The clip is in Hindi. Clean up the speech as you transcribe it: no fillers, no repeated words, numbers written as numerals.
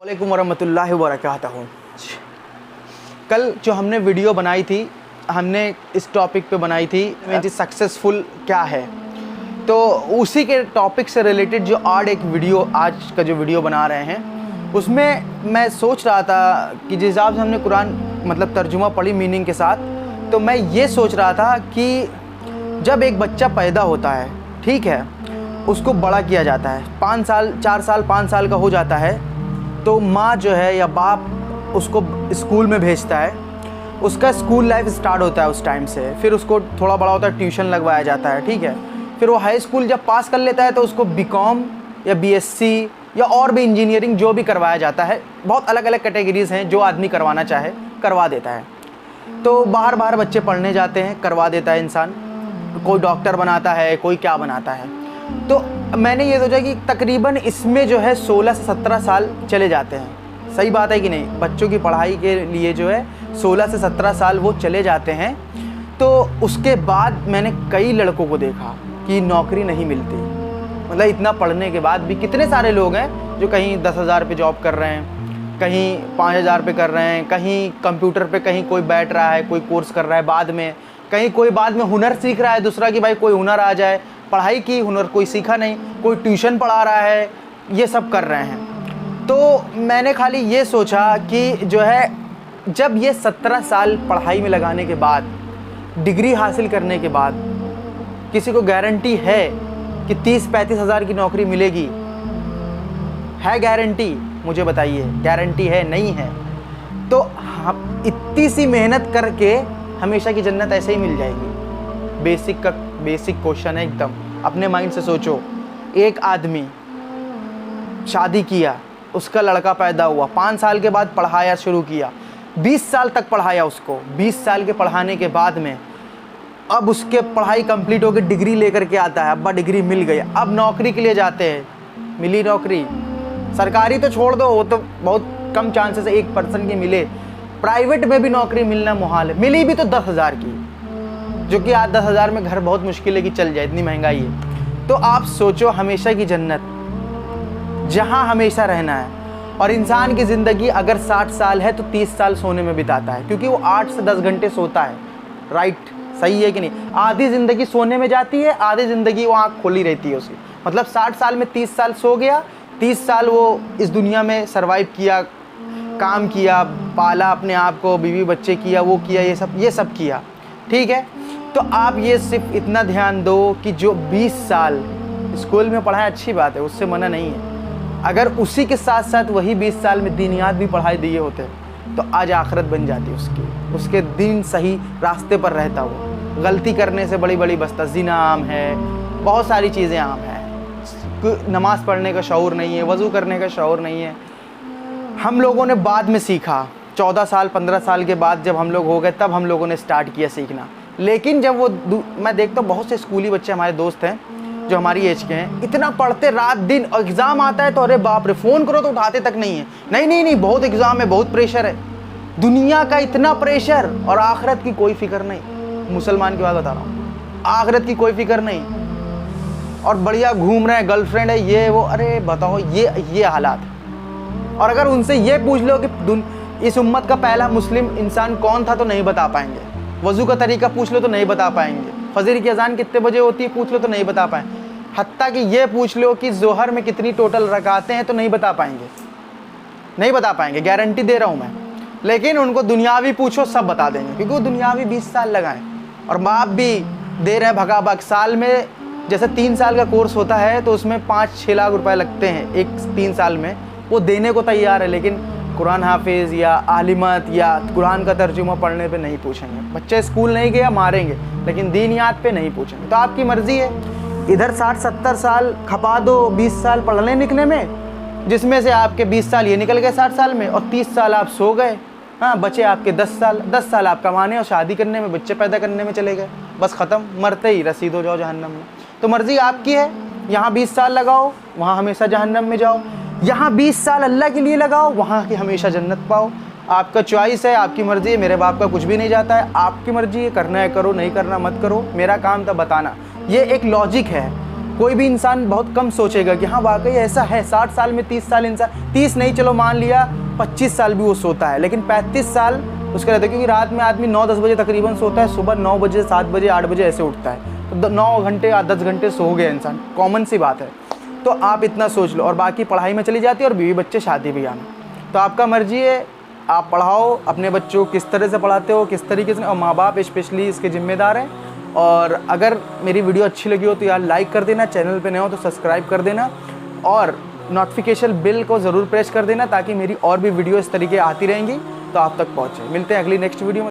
वालेकुम वरहमतुल्लाहि वबरकातुहू। कल जो हमने वीडियो बनाई थी, हमने इस टॉपिक पे बनाई थी कि सक्सेसफुल क्या है। तो उसी के टॉपिक से रिलेटेड जो एक वीडियो आज का जो वीडियो बना रहे हैं, उसमें मैं सोच रहा था कि जिस हिसाब से हमने कुरान मतलब तर्जुमा पढ़ी मीनिंग के साथ, तो मैं ये सोच रहा था कि जब एक बच्चा पैदा होता है, ठीक है, उसको बड़ा किया जाता है, 5 साल 4 साल 5 साल का हो जाता है, तो माँ जो है या बाप उसको स्कूल में भेजता है। उसका स्कूल लाइफ स्टार्ट होता है उस टाइम से। फिर उसको थोड़ा बड़ा होता है, ट्यूशन लगवाया जाता है, ठीक है। फिर वो हाई स्कूल जब पास कर लेता है तो उसको बीकॉम या बीएससी या और भी इंजीनियरिंग जो भी करवाया जाता है, बहुत अलग अलग कैटेगरीज़ हैं, जो आदमी करवाना चाहे करवा देता है। तो बाहर बाहर बच्चे पढ़ने जाते हैं, करवा देता है इंसान। कोई डॉक्टर बनाता है, कोई क्या बनाता है। तो मैंने ये सोचा कि तकरीबन इसमें जो है 16 से 17 साल चले जाते हैं। सही बात है कि नहीं? बच्चों की पढ़ाई के लिए जो है 16 से 17 साल वो चले जाते हैं। तो उसके बाद मैंने कई लड़कों को देखा कि नौकरी नहीं मिलती। मतलब इतना पढ़ने के बाद भी कितने सारे लोग हैं जो कहीं 10,000 पे जॉब कर रहे हैं, कहीं 5,000 पे कर रहे हैं, कहीं कंप्यूटर पे कहीं कोई बैठ रहा है, कोई कोर्स कर रहा है, बाद में कहीं कोई बाद में हुनर सीख रहा है दूसरा कि भाई कोई हुनर आ जाए। पढ़ाई की हुनर कोई सीखा नहीं, कोई ट्यूशन पढ़ा रहा है, ये सब कर रहे हैं। तो मैंने खाली ये सोचा कि जो है जब ये 17 साल पढ़ाई में लगाने के बाद, डिग्री हासिल करने के बाद किसी को गारंटी है कि 30-35 हज़ार की नौकरी मिलेगी? है गारंटी? मुझे बताइए, गारंटी है? नहीं है। तो हम इतनी सी मेहनत करके हमेशा की जन्नत ऐसे ही मिल जाएगी? बेसिक क्वेश्चन है एकदम। अपने माइंड से सोचो, एक आदमी शादी किया, उसका लड़का पैदा हुआ, 5 साल के बाद पढ़ाया शुरू किया, 20 साल तक पढ़ाया उसको। 20 साल के पढ़ाने के बाद में अब उसके पढ़ाई कंप्लीट होकर डिग्री लेकर के आता है, अब्बा डिग्री मिल गई, अब नौकरी के लिए जाते हैं, मिली नौकरी। सरकारी तो छोड़ दो, वो तो बहुत कम चांसेस है 1% की मिले। प्राइवेट में भी नौकरी मिलना मुहाल है। मिली भी तो 10,000 की, जो कि आज 10,000 में घर बहुत मुश्किल है कि चल जाए, इतनी महंगाई है। तो आप सोचो, हमेशा की जन्नत जहाँ हमेशा रहना है। और इंसान की ज़िंदगी अगर 60 साल है तो 30 साल सोने में बिताता है, क्योंकि वो 8 से 10 घंटे सोता है। राइट? सही है कि नहीं? आधी ज़िंदगी सोने में जाती है, आधी ज़िंदगी वो आँख खोली रहती है उसकी। मतलब 60 साल में 30 साल सो गया, 30 साल वो इस दुनिया में सर्वाइव किया, काम किया, पाला अपने आप को, बीवी बच्चे किया, वो किया, ये सब किया, ठीक है। तो आप ये सिर्फ इतना ध्यान दो कि जो 20 साल स्कूल में पढ़ाया, अच्छी बात है, उससे मना नहीं है। अगर उसी के साथ साथ वही 20 साल में दीनियात भी पढ़ाई दिए होते तो आज आखिरत बन जाती उसकी, उसके दिन सही रास्ते पर रहता वो। गलती करने से बड़ी बड़ी बस्ता, ज़िना आम है, बहुत सारी चीज़ें आम हैं। नमाज़ पढ़ने का शऊर नहीं है, वज़ू करने का शऊर नहीं है। हम लोगों ने बाद में सीखा, 14 साल 15 साल के बाद जब हम लोग हो गए, तब हम लोगों ने स्टार्ट किया सीखना। लेकिन जब वो मैं देखता हूँ बहुत से स्कूली बच्चे हमारे दोस्त हैं जो हमारी एज के हैं, इतना पढ़ते रात दिन, और एग्ज़ाम आता है तो अरे बाप रे, फ़ोन करो तो उठाते तक नहीं है। नहीं, बहुत एग्ज़ाम है, बहुत प्रेशर है, दुनिया का इतना प्रेशर, और आखिरत की कोई फिक्र नहीं। मुसलमान की बात बता रहा हूँ, आखिरत की कोई फिक्र नहीं, और बढ़िया घूम रहे हैं, गर्लफ्रेंड है, ये वो। अरे बताओ, ये हालात। और अगर उनसे ये पूछ लो कि इस उम्मत का पहला मुस्लिम इंसान कौन था, तो नहीं बता पाएंगे। वज़ू का तरीका पूछ लो तो नहीं बता पाएंगे। फजर की अजान कितने बजे होती है पूछ लो तो नहीं बता पाएंगे। हत्ता कि ये पूछ लो कि ज़ोहर में कितनी टोटल रकातें हैं तो नहीं बता पाएंगे, नहीं बता पाएंगे, गारंटी दे रहा हूँ मैं। लेकिन उनको दुनियावी पूछो, सब बता देंगे, क्योंकि वो दुनियावी 20 साल लगाएं। और बाप भी दे रहे हैं भगाभग। साल में जैसे 3 साल का कोर्स होता है तो उसमें 5-6 लाख रुपए लगते हैं एक 3 साल में, वो देने को तैयार है। लेकिन कुरान हाफिज़ या आलिमत या कुरान का तर्जुमा पढ़ने पे नहीं पूछेंगे। बच्चे स्कूल नहीं गया मारेंगे, लेकिन दीनियात पे नहीं पूछेंगे। तो आपकी मर्ज़ी है, इधर 60-70 साल खपा दो 20 साल पढ़ने निकलने में, जिसमें से आपके 20 साल ये निकल गए 60 साल में, और 30 साल आप सो गए। हाँ, बचे आपके 10 साल। 10 साल आप कमाने और शादी करने में, बच्चे पैदा करने में चले गए। बस ख़त्म, मरते ही रसीद हो जाओ जहन्नम में। तो मर्ज़ी आपकी है, यहाँ 20 साल लगाओ, वहाँ हमेशा जहन्नम में जाओ। यहाँ 20 साल अल्लाह के लिए लगाओ, वहाँ की हमेशा जन्नत पाओ। आपका चॉइस है, आपकी मर्ज़ी है। मेरे बाप का कुछ भी नहीं जाता है, आपकी मर्ज़ी है, करना है करो, नहीं करना मत करो। मेरा काम था बताना। ये एक लॉजिक है। कोई भी इंसान बहुत कम सोचेगा कि हाँ वाकई ऐसा है। 60 साल में 30 साल इंसान, 30 नहीं चलो मान लिया 25 साल भी वो सोता है, लेकिन 35 साल उसका रहता है, क्योंकि रात में आदमी 9-10 बजे तकरीबन सोता है, सुबह 9 बजे 7 बजे 8 बजे ऐसे उठता है, तो 9 घंटे या 10 घंटे सो गया इंसान, कॉमन सी बात है। तो आप इतना सोच लो, और बाकी पढ़ाई में चली जाती है और बीवी बच्चे शादी ब्याह में। तो आपका मर्जी है, आप पढ़ाओ अपने बच्चों को, किस तरह से पढ़ाते हो, किस तरीके से, और माँ बाप स्पेशली इसके जिम्मेदार हैं। और अगर मेरी वीडियो अच्छी लगी हो तो यार लाइक कर देना, चैनल पे नए हो तो सब्सक्राइब कर देना, और नोटिफिकेशन बिल को ज़रूर प्रेस कर देना ताकि मेरी और भी वीडियो इस तरीके आती रहेंगी तो आप तक पहुँचे। मिलते हैं अगली नेक्स्ट वीडियो में।